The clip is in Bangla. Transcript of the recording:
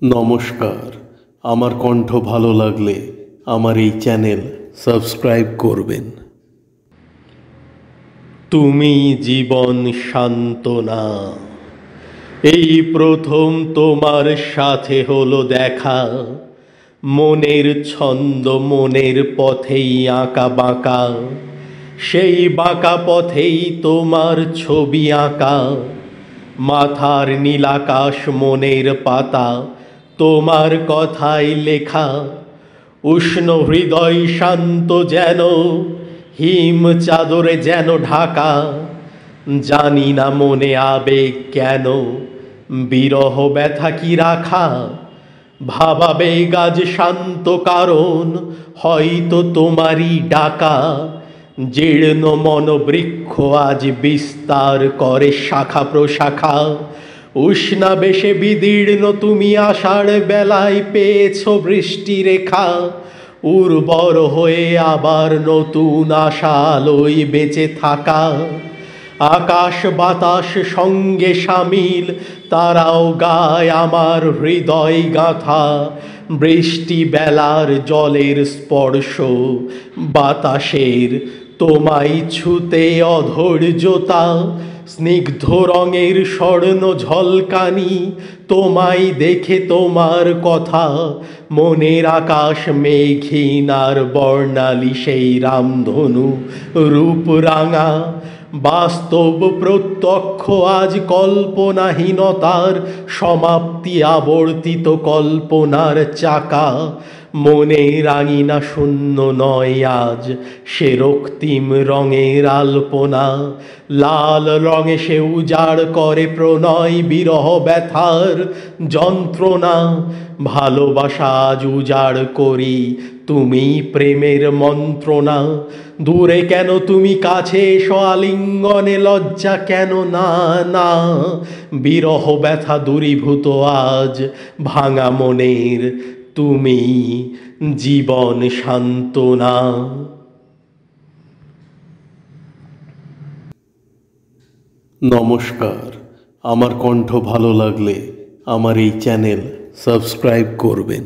নমস্কার। আমার কণ্ঠ ভালো লাগলে আমার এই চ্যানেল সাবস্ক্রাইব করবেন। তুমি জীবন সান্ত্বনা, এই প্রথম তোমার সাথে হলো দেখা। মনের ছন্দ মনের পথেই আঁকা বাঁকা, সেই বাঁকা পথেই তোমার ছবি আঁকা। মাথার নীলাকাশ মনের পাতা, তোমার কথাই লেখা। উষ্ণ হৃদয় শান্ত যেন হিম চাদরে যেন ঢাকা। জানি না মনে আবেগ কেন, বিরহ ব্যথা কি রাখা। ভাবাবেগ আজ শান্ত কারণ, হয়তো তোমারই ডাকা। জীর্ণ মনোবৃক্ষ আজ বিস্তার করে শাখা প্রশাখা। উষ্ণাবেশে বিদীর্ণ তুমি আষাঢ় বেলায় পেয়েছ বৃষ্টি রেখা। উর্বর হয়ে আবার নতুন আশা আলোয় বেঁচে থাকা। আকাশ বাতাস সঙ্গে সামিল, তারাও গায় আমার হৃদয় গাঁথা। বৃষ্টি বেলার জলের স্পর্শ, বাতাসের তোমায় ছুতে অধৈর্যতা। স্নিগ্ধ রঙের স্বর্ণ ঝলকানি, তোমায় দেখে তোমার কথা। মনের আকাশ মেঘহীন আর বর্ণালী সেই রামধনু রূপ রাঙা। বাস্তব প্রত্যক্ষ আজ কল্পনাহীনতার সমাপ্তি, আবর্তিত কল্পনার চাকা। মনের আঙিনা শূন্য নয় আজ, সে রক্তিম রঙের আলপনা। লাল রঙে সে উজাড় করে প্রণয় বিরহ ব্যথার যন্ত্রণা। ভালোবাসা আজ উজাড় করি, তুমি প্রেমের মন্ত্রণা। দূরে কেন তুমি কাছে এসো আলিঙ্গনে, লজ্জা কেন না না। বিরহ ব্যথা দূরীভূত আজ ভাঙা মনের, তুমি জীবন সান্ত্বনা। নমস্কার। আমার কণ্ঠ ভালো লাগলে আমার এই চ্যানেল সাবস্ক্রাইব করবেন।